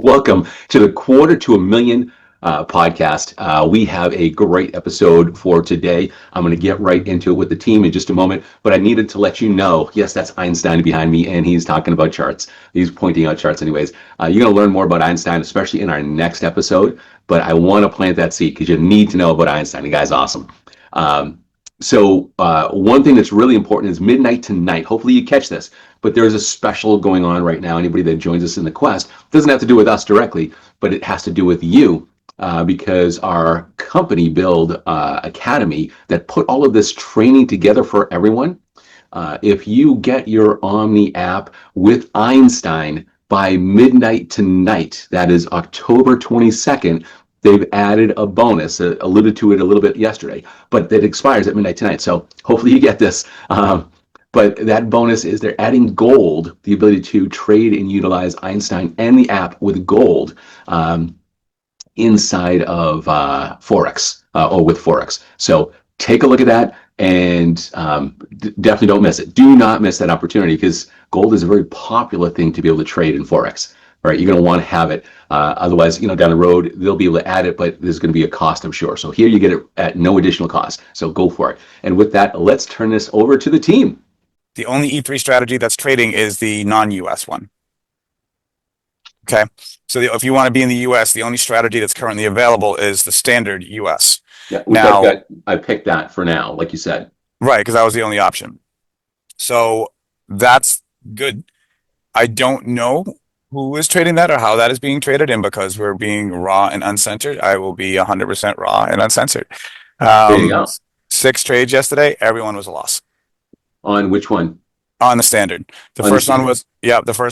Welcome to the Quarter to a Million podcast. We have a great episode for today. I'm going to get right into it with the team in just a moment, but I needed to let you know, yes, that's Einstein behind me, and he's talking about charts. He's pointing out charts anyways. You're going to learn more about Einstein, especially in our next episode, but I want to plant that seed because you need to know about Einstein. The guy's awesome. One thing that's really important is midnight tonight. Hopefully you catch this, but there's a special going on right now. Anybody that joins us in the quest doesn't have to do with us directly, but it has to do with you because our company Build Academy that put all of this training together for everyone. If you get your Omni app with Einstein by midnight tonight, that is October 22nd, they've added a bonus, alluded to it a little bit yesterday, but that expires at midnight tonight. So hopefully you get this. But that bonus is they're adding gold, the ability to trade and utilize Einstein and the app with gold inside of Forex or with Forex. So take a look at that and definitely don't miss it. Do not miss that opportunity because gold is a very popular thing to be able to trade in Forex. Right, you're going to want to have it. Otherwise, down the road, they'll be able to add it, but there's going to be a cost, I'm sure. So here you get it at no additional cost. So go for it. And with that, let's turn this over to the team. The only E3 strategy that's trading is the non-US one. Okay. So if you want to be in the US, the only strategy that's currently available is the standard US. Yeah, now, I picked that for now, like you said. Right, because that was the only option. So that's good. I don't know who is trading that or how that is being traded, and because we're being raw and uncensored, I will be 100% raw and uncensored. There you go. 6 trades yesterday, everyone was a loss. On which one? On the standard. The first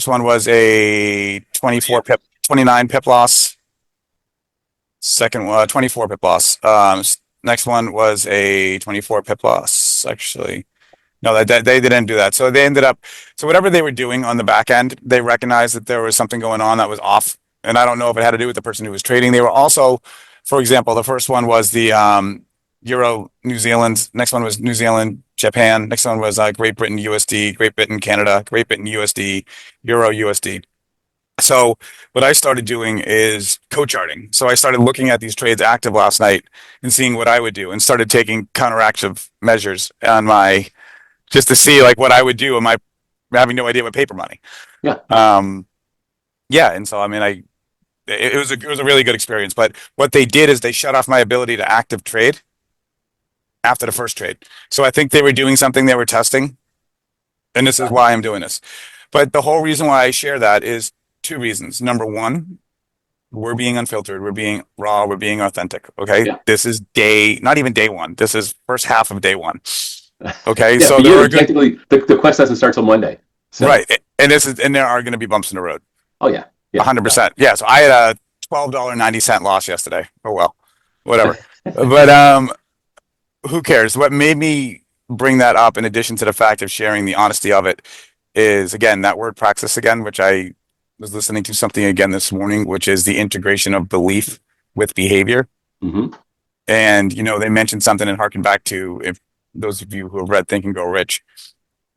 one was a 29 pip loss. Second one, 24 pip loss. Next one was a 24 pip loss, actually. No, they didn't do that. So they ended up, so whatever they were doing on the back end, they recognized that there was something going on that was off. And I don't know if it had to do with the person who was trading. They were also, for example, the first one was the Euro New Zealand. Next one was New Zealand, Japan. Next one was Great Britain USD, Great Britain Canada, Great Britain USD, Euro USD. So what I started doing is co-charting. So I started looking at these trades active last night and seeing what I would do and started taking counteractive measures on my, just to see like what I would do. Am I having no idea what paper money? Yeah. Yeah. And so, I mean, it was a really good experience, but what they did is they shut off my ability to active trade after the first trade. So I think they were doing something they were testing, and this is why I'm doing this. But the whole reason why I share that is 2 reasons. Number one, we're being unfiltered. We're being raw. We're being authentic. Okay. Yeah. This is not even day 1. This is first half of day 1. Okay. Yeah, so technically the quest doesn't start till Monday. So. Right. And there are going to be bumps in the road. Oh yeah. 100%. Yeah. So I had a $12.90 loss yesterday. Oh, well, whatever. But, who cares? What made me bring that up, in addition to the fact of sharing the honesty of it, is again, that word praxis again, which I was listening to something again this morning, which is the integration of belief with behavior. Mm-hmm. And, they mentioned something and harken back to, if those of you who have read Think and Grow Rich,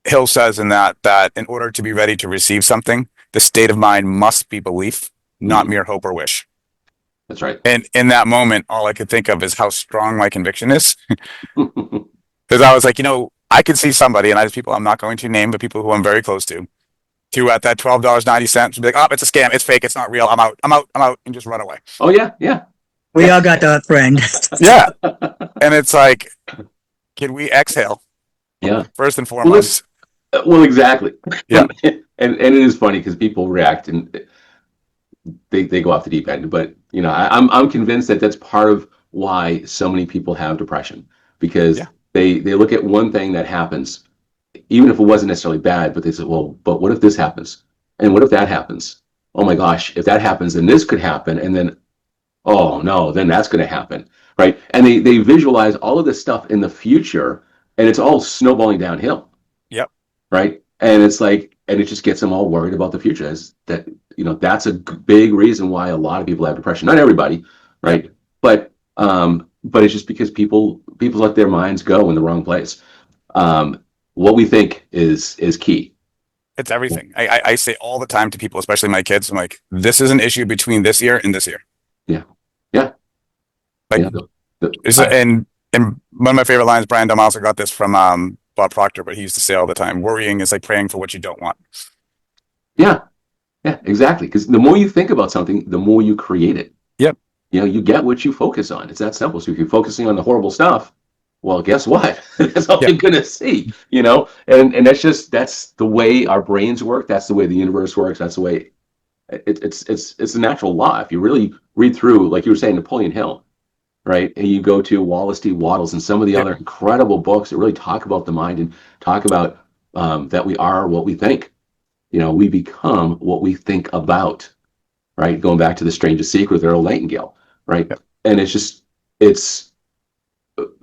Hill says in that in order to be ready to receive something, the state of mind must be belief, not mere hope or wish. That's right. And in that moment, all I could think of is how strong my conviction is. Because I was like, I could see somebody, and there's people I'm not going to name, but people who I'm very close to at that $12.90 be like, oh, it's a scam, it's fake, it's not real, I'm out, and just run away. Oh yeah. We all got that friend. Yeah. And it's like, can we exhale? Yeah. First and foremost. Well, exactly. Yeah. And it is funny because people react and they go off the deep end. But I'm convinced that that's part of why so many people have depression, because they look at one thing that happens, even if it wasn't necessarily bad, but they say, well, but what if this happens? And what if that happens? Oh my gosh, if that happens, then this could happen. And then, oh no, then that's going to happen. Right. And they visualize all of this stuff in the future, and it's all snowballing downhill. Yep. Right. And it's like, and it just gets them all worried about the future. Is that, that's a big reason why a lot of people have depression. Not everybody. Right. But it's just because people let their minds go in the wrong place. What we think is key. It's everything. I say all the time to people, especially my kids, I'm like, this is an issue between this year and this year. Yeah. Yeah. Like, Yeah. and one of my favorite lines, Brian Dalmauser got this from Bob Proctor, but he used to say all the time, worrying is like praying for what you don't want. Yeah. Yeah, exactly. Because the more you think about something, the more you create it. Yep. You know, you get what you focus on. It's that simple. So if you're focusing on the horrible stuff, well, guess what? That's all Yep. you're gonna see, you know? And that's the way our brains work. That's the way the universe works. That's the way it's a natural law. If you really read through, like you were saying, Napoleon Hill, right? And you go to Wallace D. Wattles and some of the Yep. other incredible books that really talk about the mind and talk about that we are what we think. You know, we become what we think about, right? Going back to the strangest secret with Earl Nightingale, right? Yep. And it's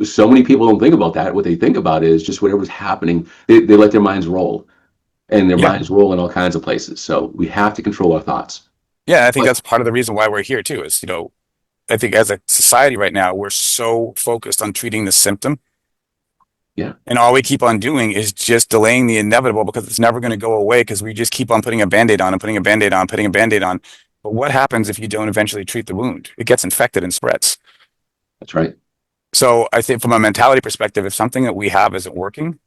so many people don't think about that. What they think about is just whatever's happening. They let their minds roll, and their Yeah. minds roll in all kinds of places. So we have to control our thoughts. Yeah. I think But that's part of the reason why we're here too, is, I think as a society right now, we're so focused on treating the symptom. yeah, And all we keep on doing is just delaying the inevitable because it's never going to go away because we just keep on putting a band-aid on and putting a band-aid on, putting a band-aid on. But what happens if you don't eventually treat the wound? It gets infected and spreads. that's right. So I think from a mentality perspective, if something that we have isn't working,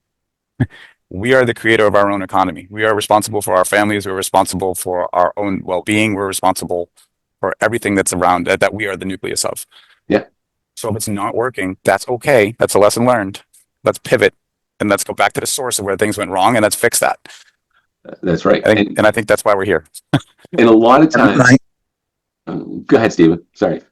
we are the creator of our own economy. We are responsible for our families. We're responsible for our own well-being. We're responsible for everything that's around that we are the nucleus of. Yeah, So if it's not working, that's okay. That's a lesson learned. Let's pivot and let's go back to the source of where things went wrong and let's fix that. that's right. And I think that's why we're here. And a lot of times, Mike, go ahead, Stephen. Sorry.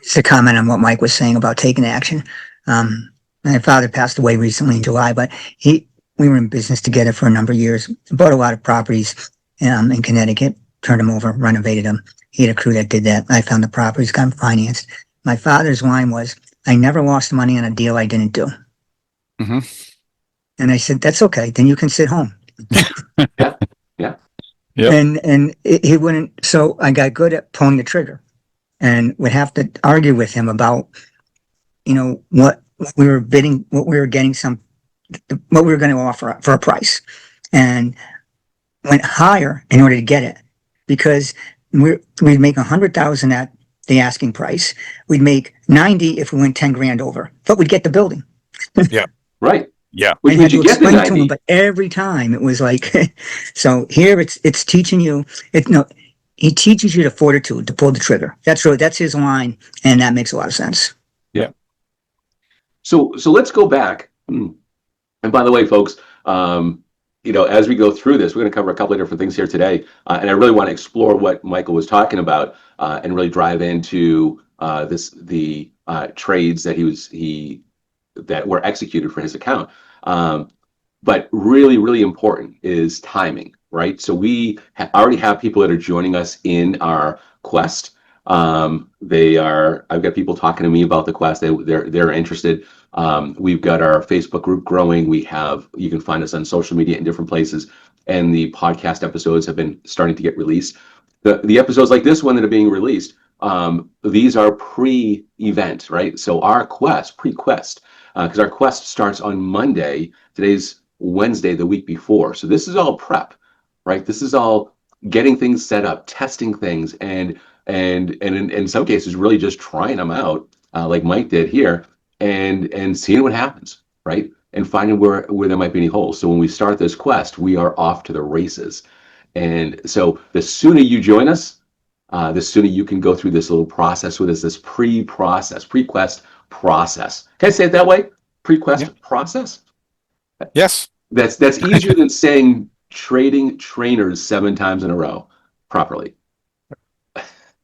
just a comment on what Mike was saying about taking action. My father passed away recently in July, but we were in business together for a number of years. Bought a lot of properties in Connecticut, turned them over, renovated them. He had a crew that did that. I found the properties, got them financed. My father's line was, "I never lost money on a deal I didn't do." Mm-hmm. And I said, "That's okay. Then you can sit home." Yeah, yeah, Yep. And he wouldn't. So I got good at pulling the trigger, and would have to argue with him about, what we were bidding, what we were getting, what we were going to offer for a price, and went higher in order to get it, because we'd make 100,000 at the asking price. We'd make 90 if we went 10 grand over, but we'd get the building. right. Yeah. Which And means you get the to him, 90. but every time it was like, so here it's teaching you. He teaches you the fortitude to pull the trigger. That's his line, and that makes a lot of sense. Yeah. So let's go back. And by the way, folks, as we go through this, we're going to cover a couple of different things here today, and I really want to explore what Michael was talking about, and really drive into the trades that were executed for his account. But really, really important is timing, right? So we already have people that are joining us in our quest. I've got people talking to me about the quest. They're interested. We've got our Facebook group growing. You can find us on social media in different places, and the podcast episodes have been starting to get released. The episodes like this one that are being released, these are pre-event, right? So our pre-quest, because our quest starts on Monday. Today's Wednesday, the week before. So this is all prep, right? This is all getting things set up, testing things, and in some cases, really just trying them out, like Mike did here, and seeing what happens, right? And finding where there might be any holes. So when we start this quest, we are off to the races. And so the sooner you join us, the sooner you can go through this little process with us, this pre-quest process. Can I say it that way? Pre-quest process? Yes. That's easier than saying trading trainers 7 times in a row properly.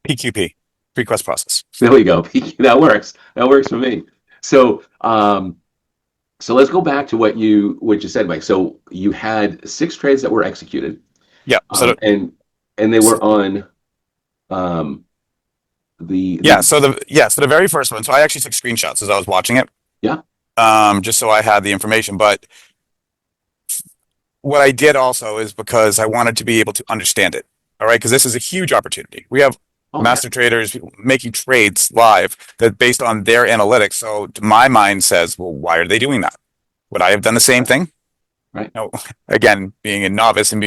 PQP, pre-quest process. There we go. That works. That works for me. So let's go back to what you said, Mike. So you had 6 trades that were executed. Yeah. So and they were on So the very first one. So I actually took screenshots as I was watching it. Yeah. Just so I had the information. But what I did also is because I wanted to be able to understand it. All right, because this is a huge opportunity. We have master traders making trades live that based on their analytics. So my mind says, well, why are they doing that? Would I have done the same thing? Right. Now, again, being a novice and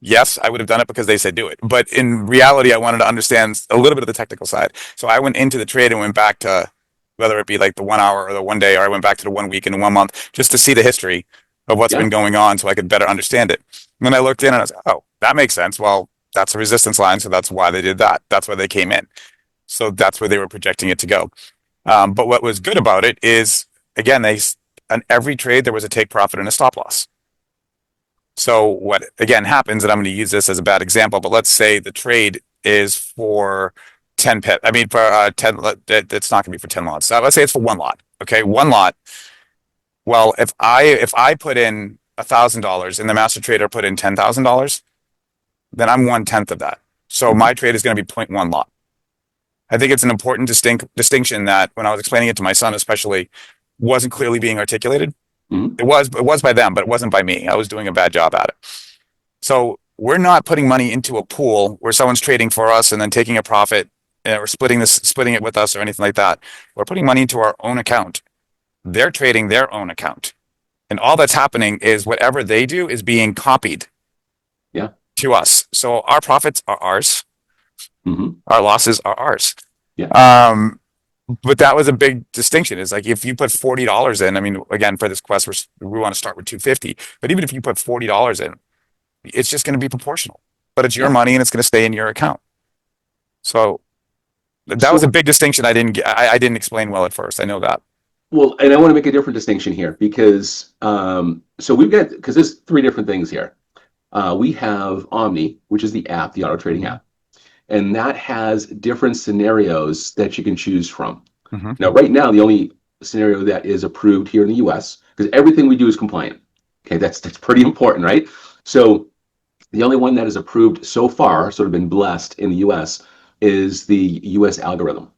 yes, I would have done it because they said do it. But in reality, I wanted to understand a little bit of the technical side. So I went into the trade and went back to whether it be like the 1 hour or the 1 day, or I went back to the 1 week and the 1 month just to see the history of what's Yeah. been going on so I could better understand it. And then I looked in and I was like, oh, that makes sense. Well, that's a resistance line. So that's why they did that. That's why they came in. So that's where they were projecting it to go. But what was good about it is, again, on every trade, there was a take profit and a stop loss. So what again happens, and I'm going to use this as a bad example, but let's say the trade is for 10 pip. I mean, for 10, it's not going to be for 10 lots. So let's say it's for one lot. Okay. One lot. Well, if I put in $1,000 and the master trader put in $10,000, then I'm 1/10 of that. So my trade is going to be 0.1 lot. I think it's an important distinction that when I was explaining it to my son, especially, wasn't clearly being articulated. Mhm. It was by them, but it wasn't by me. I was doing a bad job at it. So we're not putting money into a pool where someone's trading for us and then taking a profit or splitting it with us or anything like that. We're putting money into our own account. They're trading their own account. And all that's happening is whatever they do is being copied Yeah. to us. So our profits are ours. Hmm. Our losses are ours. Yeah. But that was a big distinction. Is like if you put $40 in, I mean, again, for this quest, we want to start with 250. But even if you put $40 in, it's just going to be proportional. But it's your Yeah. money and it's going to stay in your account. So that was a So, big distinction. I didn't explain well at first. I know that. well, and I want to make a different distinction here because so we've got because there's three different things here. We have Omni, which is the app, the auto trading app, and that has different scenarios that you can choose from. Mm-hmm. Now, right now, the only scenario that is approved here in the U.S. because everything we do is compliant. Okay, that's pretty important, right? So the only one that is approved so far, sort of been blessed in the U.S., is the U.S. algorithm.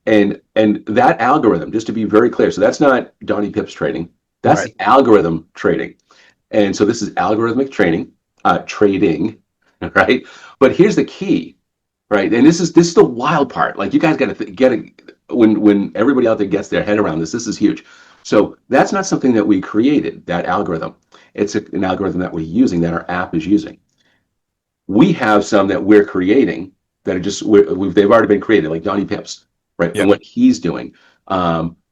And that algorithm, just to be very clear, so that's not Donnie Pips trading. That's Right. the algorithm trading. And so this is algorithmic trading, right? But here's the key, right? And this is the wild part. Like you guys got to get it when everybody out there gets their head around this. This is huge. So that's not something that we created. That algorithm. It's an algorithm that we're using, that our app is using. We have some that we're creating that are just they've already been created, like Donnie Pips, right? Yeah. And what he's doing,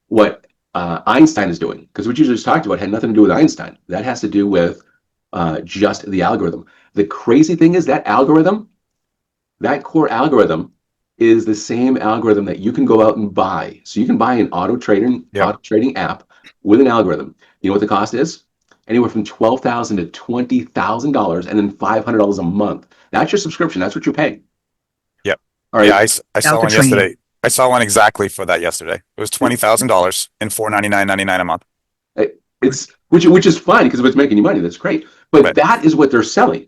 what Einstein is doing, because what you just talked about had nothing to do with Einstein. That has to do with just the algorithm. The crazy thing is that algorithm, that core algorithm, is the same algorithm that you can go out and buy. So you can buy an auto trading app with an algorithm. You know what the cost is? Anywhere from $12,000 to $20,000, and then $500 a month. That's your subscription. That's what you're paying. Yep. All Yeah. right. I saw Without the one training. yesterday. I saw one exactly for that yesterday. It was $20,000 and $499.99 a month. It's which is fine because if it's making you money, that's great. But Right. that is what they're selling.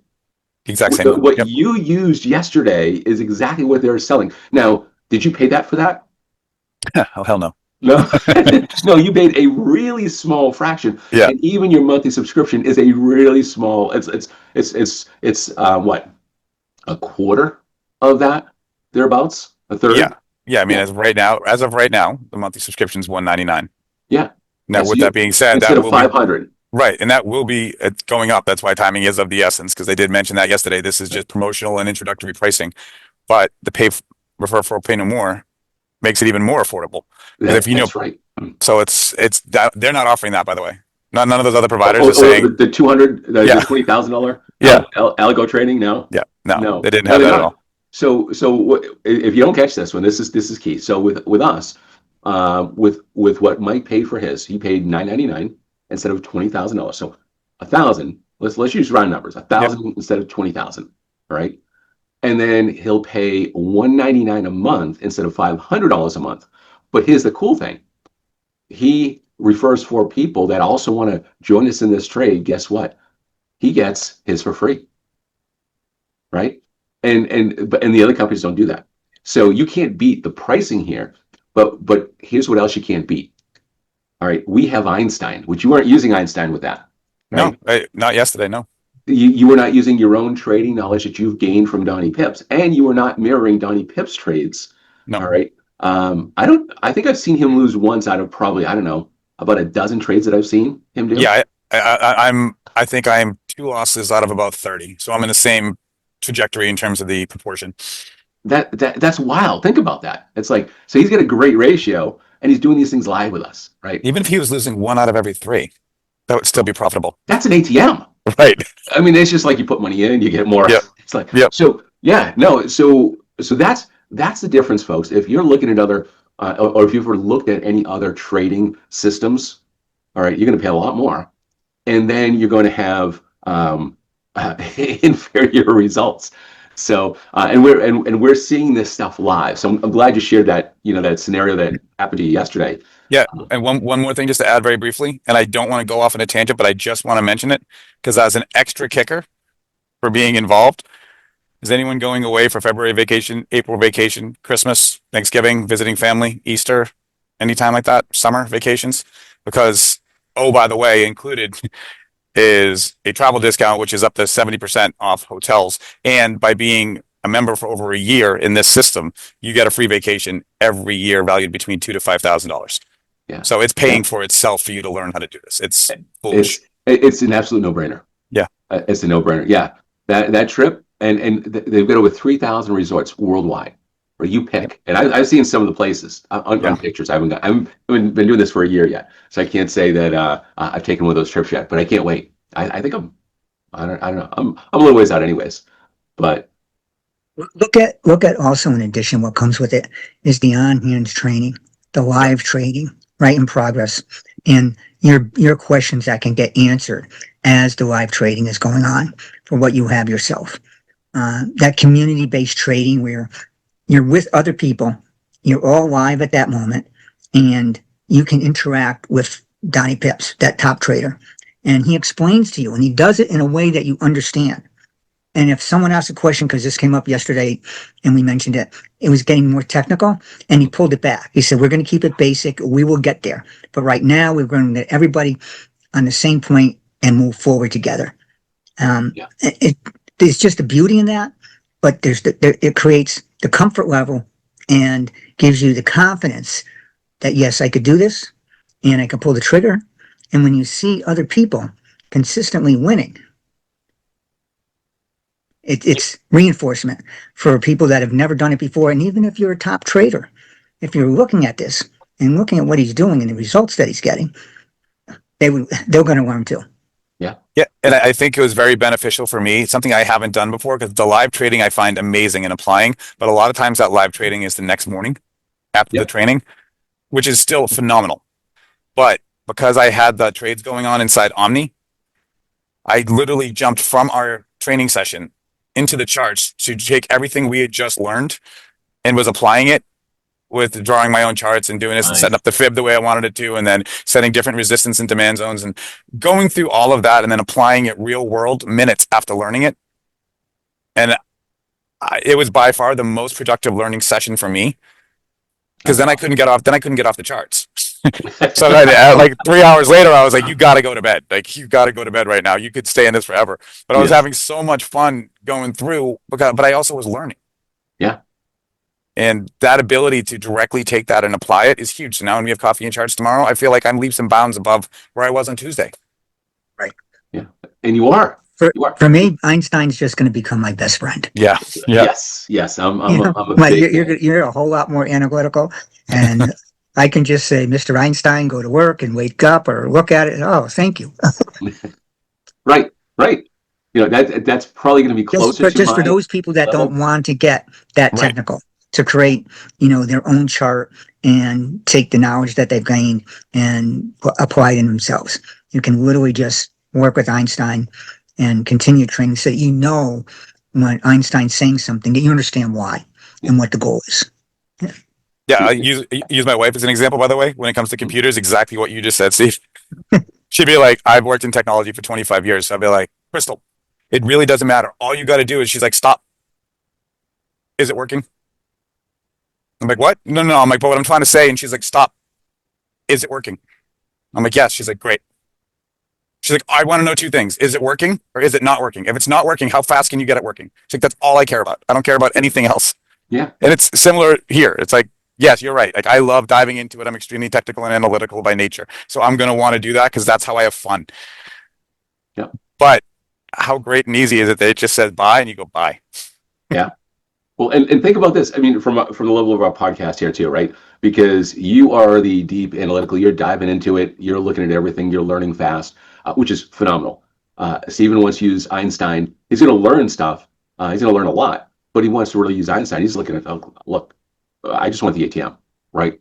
Exact same one. What Yep. you used yesterday is exactly what they're selling. Now, did you pay that for that? Oh, hell no. No, no, you paid a really small fraction, Yeah. and even your monthly subscription is a really small. It's what, a quarter of that, thereabouts, a third. Yeah. Yeah. I mean, Yeah, as of right now, the monthly subscription is $199. yeah. Now, So with you that being said, instead that of will be 500. right, and that will be going up. That's why timing is of the essence, because they did mention that yesterday. This is just promotional and introductory pricing, but the refer for pay no more makes it even more affordable. Because if you know, That's right. so it's that they're not offering that, by the way. None of those other providers are Oh, saying, the 200, the yeah, $20,000 yeah, algo trading? No, yeah. No, no, they didn't no, have they're that at not. all. So if you don't catch this one, this is key. So with us, with what Mike paid for his, he paid $999 instead of $20,000. So 1,000. Let's use round numbers. A Yep, thousand instead of 20,000. Right, and then he'll pay $199 a month instead of $500 a month. But here's the cool thing: he refers for people that also want to join us in this trade. Guess what? He gets his for free, right? And the other companies don't do that. So you can't beat the pricing here. But here's what else you can't beat. All right, we have Einstein, which you weren't using Einstein with that, no, right? not yesterday. No, You were not using your own trading knowledge that you've gained from Donnie Pips, and you were not mirroring Donnie Pips trades. no. All right. I think I've seen him lose once out of probably, I don't know, about a dozen trades that I've seen him do. Yeah, I think I'm 2 losses out of about 30. So I'm in the same trajectory in terms of the proportion. That's wild. Think about that. It's like, so he's got a great ratio and he's doing these things live with us, right? Even if he was losing 1 out of every 3, that would still be profitable. That's an ATM. Right. I mean, it's just like you put money in and you get more. Yep. It's like, Yep. so yeah, no. So that's the difference, folks. If you're looking at other, or if you've ever looked at any other trading systems, all right, you're going to pay a lot more. And then you're going to have inferior results. So, and we're seeing this stuff live. So I'm glad you shared that, that scenario that happened to you yesterday. Yeah. And one more thing just to add very briefly, and I don't want to go off on a tangent, but I just want to mention it because as an extra kicker for being involved, is anyone going away for February vacation, April vacation, Christmas, Thanksgiving, visiting family, Easter, anytime like that, summer vacations? Because, oh, by the way, included is a travel discount, which is up to 70% off hotels. And by being a member for over a year in this system, you get a free vacation every year valued between $2,000 to $5,000. Yeah. So it's paying for itself for you to learn how to do this. It's foolish. It's an absolute no-brainer. Yeah. It's a no-brainer. Yeah. That trip, and they've got over 3,000 resorts worldwide where you pick. And I've seen some of the places on pictures. I haven't been doing this for a year yet, so I can't say that I've taken one of those trips yet. But I can't wait. I think I don't know. I'm a little ways out, anyways. But look at also in addition, what comes with it is the on-hand training, the live trading, right in progress, and your questions that can get answered as the live trading is going on for what you have yourself. That community-based trading where you're with other people, you're all live at that moment, and you can interact with Donnie Pips, that top trader, and he explains to you, and he does it in a way that you understand. And if someone asks a question, because this came up yesterday and we mentioned it, it was getting more technical, and he pulled it back. He said, we're going to keep it basic. We will get there. But right now, we're going to get everybody on the same point and move forward together. There's just a beauty in that, but it creates the comfort level and gives you the confidence that, yes, I could do this and I can pull the trigger. And when you see other people consistently winning, it's reinforcement for people that have never done it before. And even if you're a top trader, if you're looking at this and looking at what he's doing and the results that he's getting, they're going to learn too. Yeah. And I think it was very beneficial for me. Something I haven't done before because the live trading I find amazing and applying, but a lot of times that live trading is the next morning after the training, which is still phenomenal. But because I had the trades going on inside Omni, I literally jumped from our training session into the charts to take everything we had just learned and was applying it with drawing my own charts and doing this and setting up the fib the way I wanted it to, and then setting different resistance and demand zones and going through all of that and then applying it real world minutes after learning it. And it was by far the most productive learning session for me because then I couldn't get off the charts. So like 3 hours later, I was like, you got to go to bed. Like, you got to go to bed right now. You could stay in this forever. But I was having so much fun going through, but I also was learning. Yeah. And that ability to directly take that and apply it is huge. So now when we have coffee and charts tomorrow, I feel like I'm leaps and bounds above where I was on Tuesday. Right. Yeah. And you are. For me, Einstein's just going to become my best friend. Yeah. Yes. I'm a big you're a whole lot more analytical, and I can just say, Mr. Einstein, go to work and wake up or look at it. Oh, thank you. Right. That's probably going to be closer just for those people that level. don't want to get that technical, to create, their own chart and take the knowledge that they've gained and apply it in themselves. You can literally just work with Einstein and continue training so when Einstein's saying something, that you understand why and what the goal is. Yeah, I use my wife as an example, by the way, when it comes to computers, exactly what you just said, Steve. She'd be like, I've worked in technology for 25 years. So I'd be like, Crystal, it really doesn't matter. All you got to do is, she's like, stop. Is it working? I'm like, what? No. I'm like, but what I'm trying to say. And she's like, stop. Is it working? I'm like, yes. She's like, great. She's like, I want to know 2 things. Is it working or is it not working? If it's not working, how fast can you get it working? She's like, that's all I care about. I don't care about anything else. Yeah. And it's similar here. It's like, yes, you're right. Like, I love diving into it. I'm extremely technical and analytical by nature. So I'm going to want to do that because that's how I have fun. Yeah. But how great and easy is it that it just says buy and you go buy? Yeah. Well, and think about this. I mean, from the level of our podcast here too, right? Because you are the deep analytical. You're diving into it. You're looking at everything. You're learning fast, which is phenomenal. Steven wants to use Einstein. He's going to learn stuff. He's going to learn a lot, but he wants to really use Einstein. He's looking at, oh, look, I just want the ATM, right?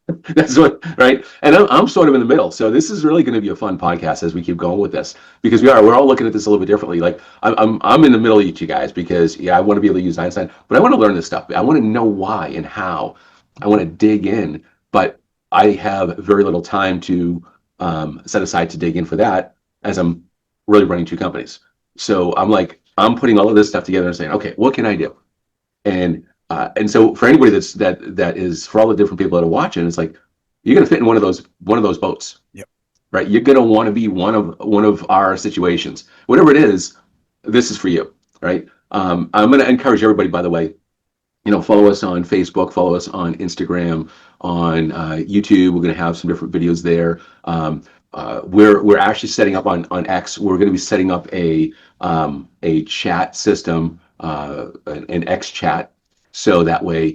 That's what, right? And I'm sort of in the middle. So this is really going to be a fun podcast as we keep going with this, because we're all looking at this a little bit differently. Like I'm in the middle of you guys, because yeah, I want to be able to use Einstein, but I want to learn this stuff. I want to know why and how. I want to dig in, but I have very little time to set aside to dig in for that, as I'm really running two companies. So I'm putting all of this stuff together and saying, okay, what can I do? And so for anybody that is, for all the different people that are watching, it's like you're going to fit in one of those boats. Yep. Right. You're going to want to be one of our situations, whatever it is. This is for you. Right. I'm going to encourage everybody, by the way, follow us on Facebook, follow us on Instagram, on YouTube. We're going to have some different videos there. We're actually setting up on X. We're going to be setting up a chat system, an X chat, so that way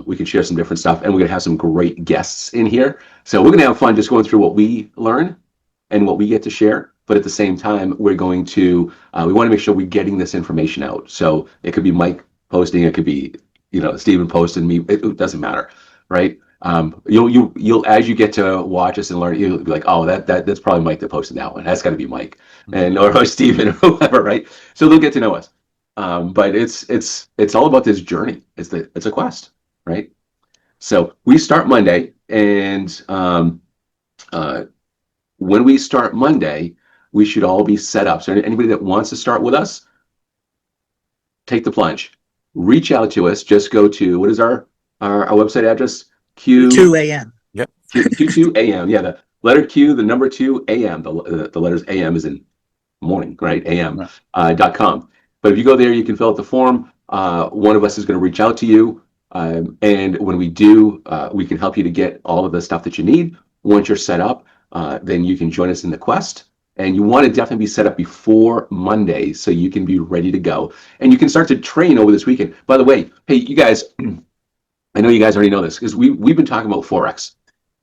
we can share some different stuff, and we're going to have some great guests in here. So we're going to have fun just going through what we learn and what we get to share. But at the same time, we want to make sure we're getting this information out. So it could be Mike posting, it could be Steven posting, me. It doesn't matter, right? You'll as you get to watch us and learn, you'll be like, oh, that's probably Mike that posted that one. That's got to be Mike, and or Steven or whoever, right? So they'll get to know us. But it's all about this journey. It's a quest, right? So we start Monday, and when we start Monday, we should all be set up. So anybody that wants to start with us, take the plunge. Reach out to us. Just go to, what is our website address? Q2 a.m. Yep. Q2 a.m. Yeah, the letter Q, the number 2 a.m. The letters a.m. is in morning, right? a.m. .com. But if you go there, you can fill out the form. One of us is going to reach out to you. And when we do, we can help you to get all of the stuff that you need. Once you're set up, then you can join us in the quest. And you want to definitely be set up before Monday so you can be ready to go. And you can start to train over this weekend. By the way, hey, you guys, I know you guys already know this, because we've been talking about Forex.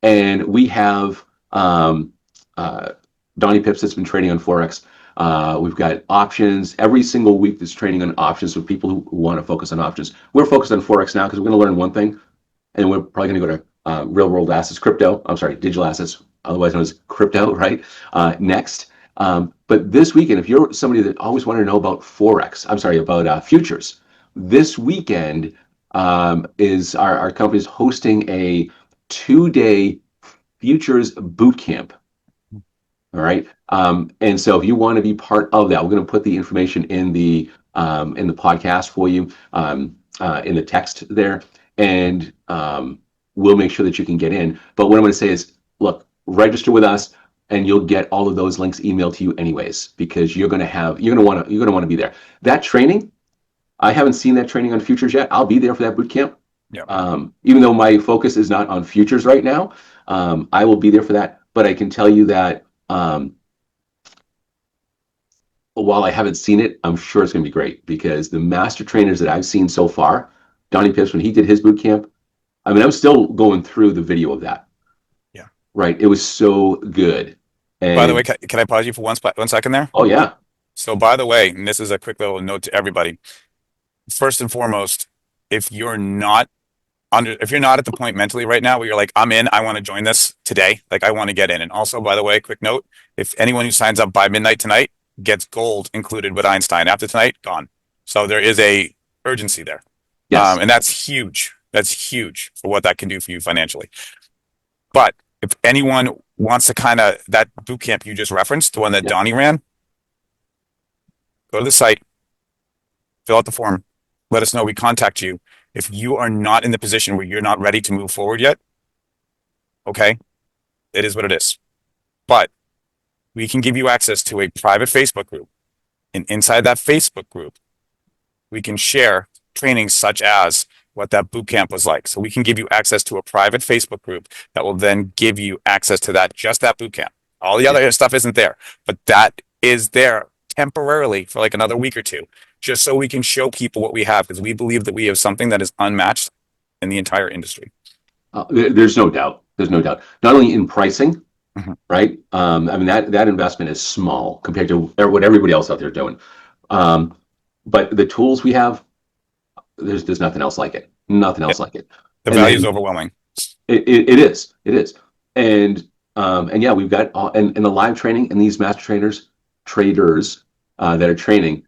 And we have Donnie Pips that's been trading on Forex. We've got options every single week that's training on options for people who want to focus on options. We're focused on Forex now because we're going to learn one thing, and we're probably going to go to real world assets, digital assets, otherwise known as crypto, right? Next. But this weekend, if you're somebody that always wanted to know about about futures, this weekend is our company's hosting a 2-day futures boot camp. All right. And so if you want to be part of that, we're going to put the information in the podcast for you, in the text there, and we'll make sure that you can get in. But what I'm going to say is, look, register with us, and you'll get all of those links emailed to you anyways, because you're going to want to be there. That training, I haven't seen that training on futures yet. I'll be there for that boot camp. Yeah. Even though my focus is not on futures right now, I will be there for that. But I can tell you that while I haven't seen it, I'm sure it's going to be great, because the master trainers that I've seen so far, Donnie Pips, when he did his boot camp, I mean, I'm still going through the video of that. Yeah. Right. It was so good. And, by the way, can I pause you for 1 second there? Oh, yeah. So by the way, and this is a quick little note to everybody. First and foremost, if you're not at the point mentally right now where you're like, I'm in, I want to join this today, like I want to get in. And also, by the way, quick note, if anyone who signs up by midnight tonight gets gold included with Einstein, after tonight, gone. So there is a urgency there. Yes. And that's huge. That's huge for what that can do for you financially. But if anyone wants to that boot camp you just referenced, the one that Donnie ran, go to the site, fill out the form, let us know, we contact you. If you are not in the position where you're not ready to move forward yet, okay, it is what it is. But we can give you access to a private Facebook group. And inside that Facebook group, we can share trainings such as what that boot camp was like. So we can give you access to a private Facebook group that will then give you access to just that boot camp. All the other stuff isn't there, but that is there temporarily for like another week or two, just so we can show people what we have, because we believe that we have something that is unmatched in the entire industry. There's no doubt. There's no doubt. Not only in pricing, Mhm. right? I mean that investment is small compared to what everybody else out there doing. Um, but the tools we have, there's nothing else like it. Nothing Yeah, else like it. the And value is then overwhelming. it is, and yeah, we've got and the live training and these master traders that are training.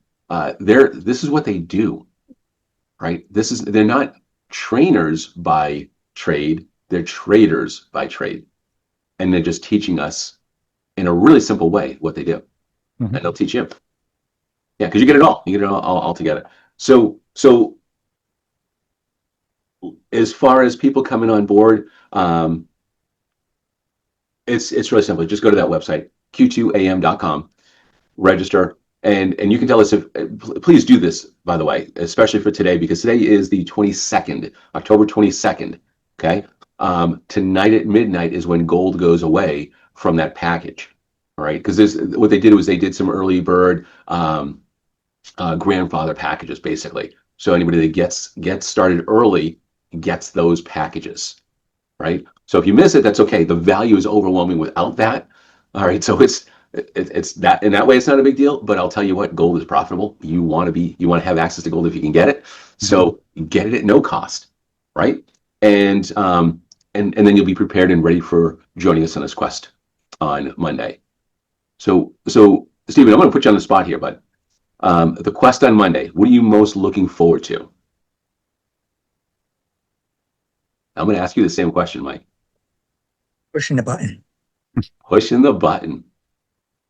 This is what they do, right? They're not trainers by trade. They're traders by trade, and they're just teaching us in a really simple way what they do, Mhm. and they'll teach you. Yeah, because you get it all. You get it all together. So as far as people coming on board, it's really simple. Just go to that website, q2am.com, register, and you can tell us if please do this, by the way, especially for today, because today is the 22nd, October 22nd. Okay. Tonight at midnight is when gold goes away from that package. All right. Because what they did was they did some early bird grandfather packages, basically. So anybody that gets started early gets those packages, right? So if you miss it, that's okay. The value is overwhelming without that. All right, so it's that in that way it's not a big deal. But I'll tell you what, gold is profitable. You want to have access to gold if you can get it. So get it at no cost, right? And and then you'll be prepared and ready for joining us on this quest on Monday. So Stephen, I'm going to put you on the spot here, but the quest on Monday. What are you most looking forward to? I'm going to ask you the same question, Mike. Pushing the button. Pushing the button.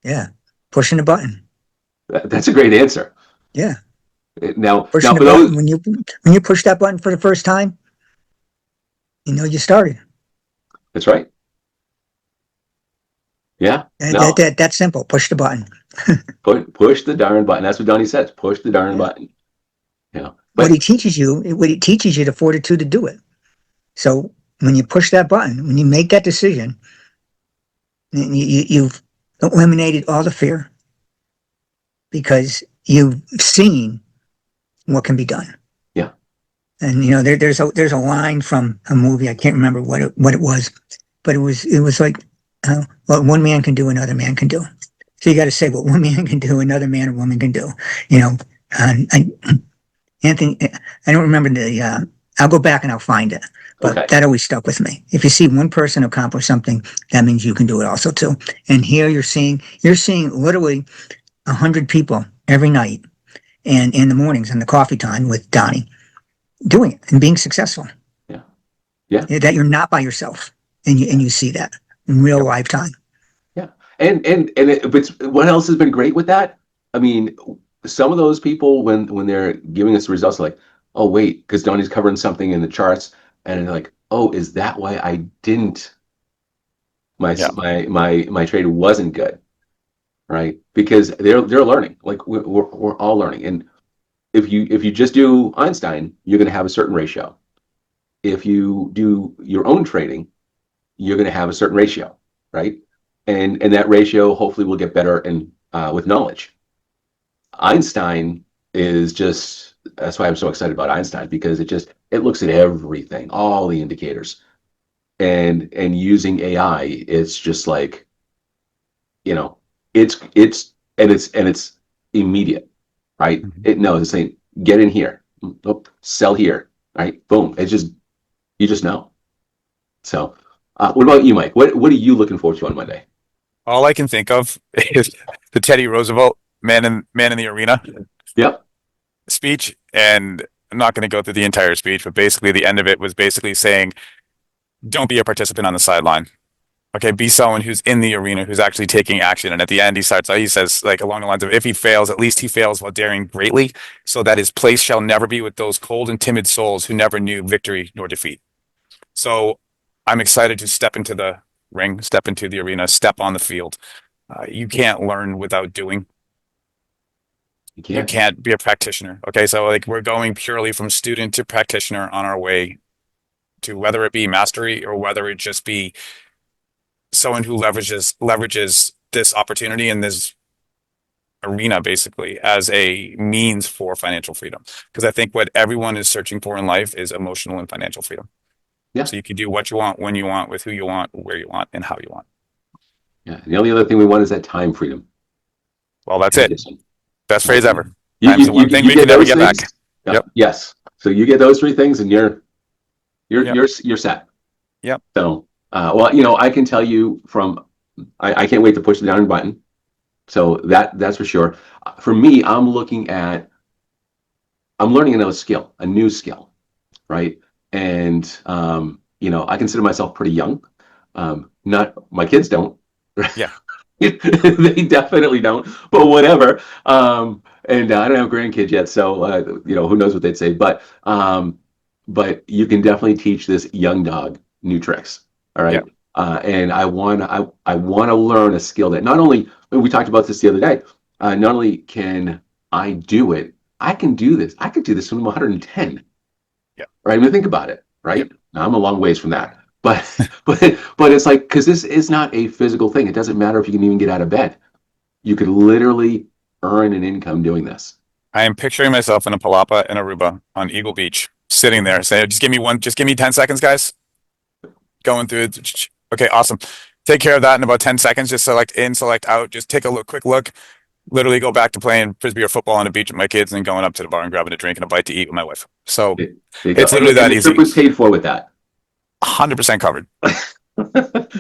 Yeah. Pushing the button. That's a great answer. Yeah. Now Pushing the for button. those, When you push that button for the first time, you know you started. that's right. Yeah. No, That's simple. Push the button. push the darn button. That's what Donnie says. Push the darn Yeah. button. But What he teaches you the fortitude to do it. So when you push that button, when you make that decision, you've eliminated all the fear because you've seen what can be done. yeah, And there's a line from a movie. I can't remember what it was, but it was like what one man can do, another man can do. So you got to say what one man can do, another man or woman can do. You know, and Anthony, I don't remember the. I'll go back and I'll find it. But okay, that always stuck with me. If you see one person accomplish something, that means you can do it also too. And here you're seeing literally 100 people every night, and in the mornings and the coffee time with Donnie, doing it and being successful. yeah, yeah, That you're not by yourself, and you see that in real yep, lifetime. yeah. But what else has been great with that? I mean, some of those people when they're giving us the results, are like, oh wait, because Donnie's covering something in the charts, and they're like, oh, is that why I didn't? Yeah. My trade wasn't good, right? Because they're learning. Like we're all learning, and if you just do Einstein, you're going to have a certain ratio. If you do your own trading, you're going to have a certain ratio, right? And that ratio hopefully will get better and with knowledge. Einstein is just that's why I'm so excited about Einstein because it looks at everything, all the indicators, and using AI, it's just like you know, it's immediate, right? Mhm. It knows it's saying get in here, oh, sell here, right? Boom. You just know. So, what about you, Mike? What are you looking forward to on Monday? All I can think of is the Teddy Roosevelt man in the arena Yep. speech, and I'm not going to go through the entire speech, but basically the end of it was basically saying, "Don't be a participant on the sideline. Okay, be someone who's in the arena, who's actually taking action." And at the end, he says, like along the lines of, "If he fails, at least he fails while daring greatly, so that his place shall never be with those cold and timid souls who never knew victory nor defeat." So I'm excited to step into the ring, step into the arena, step on the field. You can't learn without doing. You You can't. can't be a practitioner. Okay, so like we're going purely from student to practitioner on our way to whether it be mastery or whether it just be someone who leverages this opportunity and this arena basically as a means for financial freedom. Because I think what everyone is searching for in life is emotional and financial freedom. Yeah. So you can do what you want, when you want, with who you want, where you want, and how you want. Yeah. The only other thing we want is that time freedom. Well, that's In it. addition. Best phrase ever. You, Time's you, the you, one thing you we get can never those get things. back. Yeah. Yep. Yes. So you get those 3 things and you're Yep. set. Yep. So, well, I can tell you from, I can't wait to push the down button. So that's for sure. For me, I'm learning another skill, a new skill, right? And, I consider myself pretty young. Not my kids don't. Yeah. They definitely don't, but whatever. And I don't have grandkids yet, so who knows what they'd say. But you can definitely teach this young dog new tricks. All right. Yep. And I want to learn a skill that not only we talked about this the other day. Not only can I do it, I can do this. I could do this when I'm 110. Yep. Right. I mean, think about it. Right. Yep. Now I'm a long ways from that. But but it's like, because this is not a physical thing. It doesn't matter if you can even get out of bed. You could literally earn an income doing this. I am picturing myself in a palapa in Aruba on Eagle Beach, sitting there saying, just give me 10 seconds, guys. Going through it. Okay, awesome. Take care of that in about 10 seconds. Just select in, select out. Just take a quick look. Literally go back to playing frisbee or football on the beach with my kids and going up to the bar and grabbing a drink and a bite to eat with my wife. So There you it's go. literally that the easy. trip was paid for with that. 100% covered.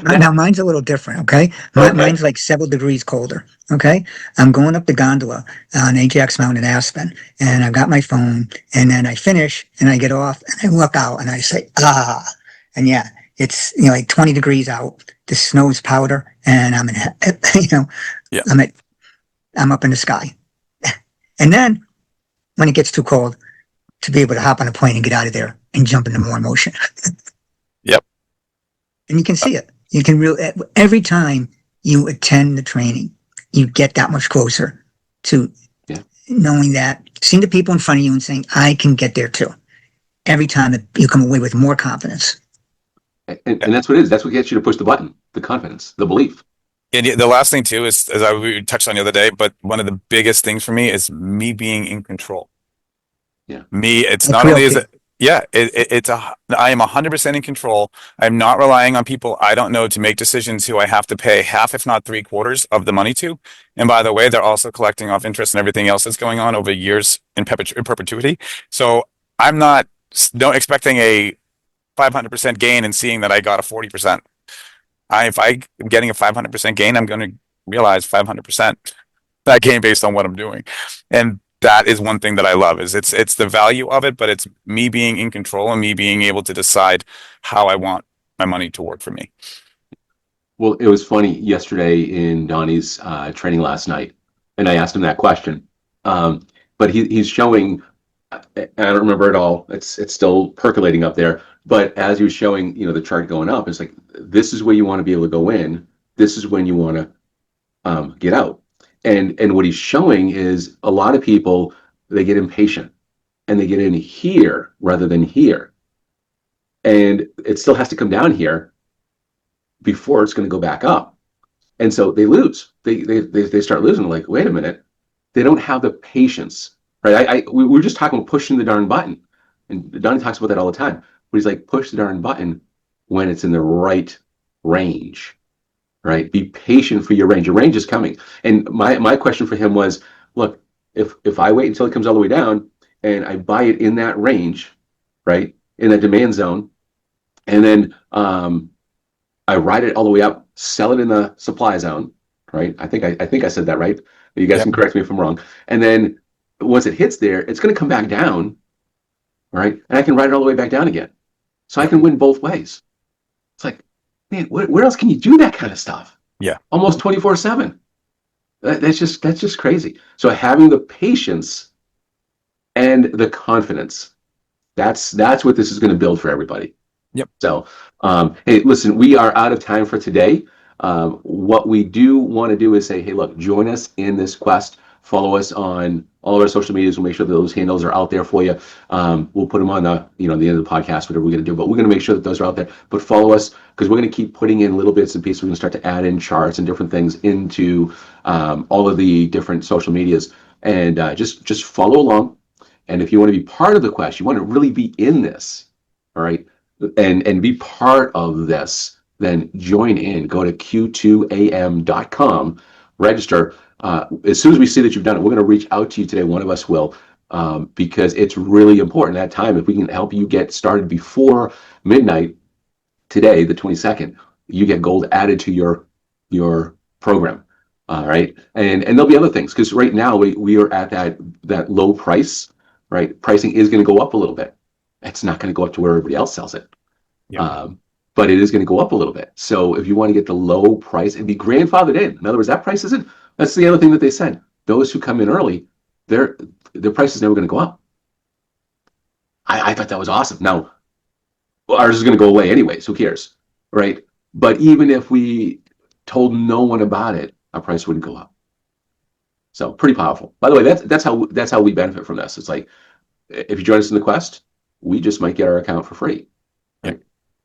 Now mine's a little different, okay? Okay. Mine's like several degrees colder, okay? I'm going up the gondola on Ajax Mountain in Aspen, and I've got my phone, and then I finish, and I get off, and I look out, and I say, ah, and yeah, it's like 20 degrees out. The snow's powder, and I'm in, Yeah. I'm up in the sky, and then when it gets too cold, to be able to hop on a plane and get out of there and jump into more motion. Yep. And you can see it. You can really, every time you attend the training, you get that much closer to knowing that, seeing the people in front of you and saying, I can get there too. Every time that you come away with more confidence. And that's what it is. That's what gets you to push the button, the confidence, the belief. And the last thing too is, as we touched on the other day, but one of the biggest things for me is me being in control. Yeah. It's That's not real only is key. it, yeah, I am 100% in control. I'm not relying on people I don't know to make decisions who I have to pay half, if not 3/4 of the money to. And by the way, they're also collecting off interest and everything else that's going on over years in perpetuity. So I'm not don't expecting a 500% gain and seeing that I got a 40%. If I'm getting a 500% gain, I'm going to realize 500% that gain based on what I'm doing. And that is one thing that I love is it's the value of it, but it's me being in control and me being able to decide how I want my money to work for me. Well, it was funny yesterday in Donnie's training last night, and I asked him that question. But he's showing, I don't remember it all. It's still percolating up there. But as he was showing, the chart going up, it's like, this is where you want to be able to go in. This is when you want to get out. And what he's showing is a lot of people, they get impatient and they get in here rather than here. And it still has to come down here before it's going to go back up. And so they lose. They start losing. Like, wait a minute, they don't have the patience, right? We were just talking about pushing the darn button, and Donnie talks about that all the time. But he's like, push the darn button when it's in the right range, right? Be patient for your range. Your range is coming. And my question for him was, look, if I wait until it comes all the way down and I buy it in that range, right, in that demand zone, and then I ride it all the way up, sell it in the supply zone, right? I think I said that right. You guys can correct me if I'm wrong. And then once it hits there, it's going to come back down, right? And I can ride it all the way back down again. So I can win both ways. It's like, man, where else can you do that kind of stuff? Yeah. Almost 24/7. That's just crazy. So having the patience and the confidence, that's what this is going to build for everybody. Yep. So, hey, listen, we are out of time for today. What we do want to do is say, hey, look, join us in this quest Follow us on all of our social medias. We'll make sure that those handles are out there for you. We'll put them on the the end of the podcast, whatever we're going to do. But we're going to make sure that those are out there. But follow us because we're going to keep putting in little bits and pieces. We're going to start to add in charts and different things into all of the different social medias, and just follow along. And if you want to be part of the quest, you want to really be in this, all right, and be part of this, then join in. Go to q2am.com, register. As soon as we see that you've done it, we're going to reach out to you today. One of us will, because it's really important that time. If we can help you get started before midnight today, the 22nd, you get gold added to your program. All right, and there'll be other things because right now we are at that low price. Right, pricing is going to go up a little bit. It's not going to go up to where everybody else sells it. Yeah. But it is going to go up a little bit. So if you want to get the low price and be grandfathered in other words, that price isn't. That's the other thing that they said. Those who come in early, their price is never going to go up. I thought that was awesome. Now, ours is going to go away anyways. Who cares, right? But even if we told no one about it, our price wouldn't go up. So pretty powerful. By the way, that's how we benefit from this. It's like if you join us in the quest, we just might get our account for free, right?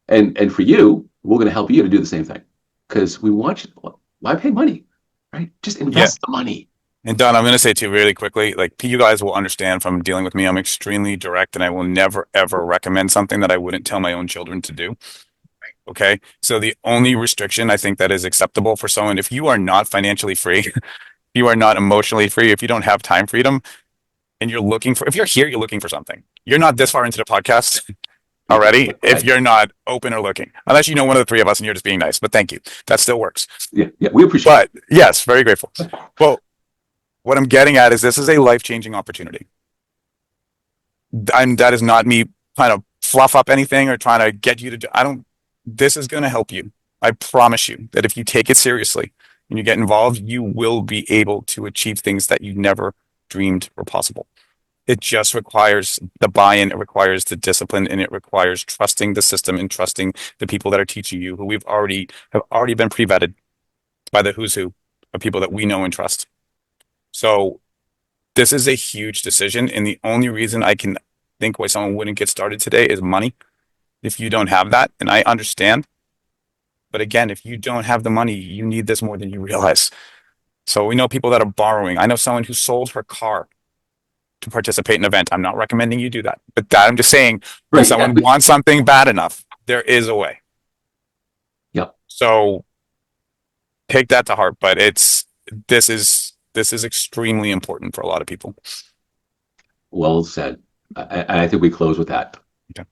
And for you, we're going to help you to do the same thing because we want you. Why pay money, right? Just invest the money. And Don, I'm going to say too really quickly, like you guys will understand from dealing with me, I'm extremely direct and I will never, ever recommend something that I wouldn't tell my own children to do. Okay. So the only restriction I think that is acceptable for someone, if you are not financially free, you are not emotionally free, if you don't have time freedom and you're looking for, if you're here, you're looking for something. You're not this far into the podcast already if you're not open or looking, unless you know one of the three of us and you're just being nice, but thank you. That still works. Yeah, we appreciate it. But yes, very grateful. Well, what I'm getting at is this is a life-changing opportunity. And that is not me trying to fluff up anything or trying to get you to do, this is going to help you. I promise you that if you take it seriously and you get involved, you will be able to achieve things that you never dreamed were possible. It just requires the buy-in, it requires the discipline, and it requires trusting the system and trusting the people that are teaching you, who have already been pre-vetted by the who's who of people that we know and trust. So this is a huge decision, and the only reason I can think why someone wouldn't get started today is money. If you don't have that, and I understand, but again, if you don't have the money, you need this more than you realize. So we know people that are borrowing. I know someone who sold her car to participate in an event. I'm not recommending you do that, but I'm just saying when someone wants something bad enough, there is a way. Yep. So take that to heart, but this is extremely important for a lot of people. Well said. I think we close with that. Okay.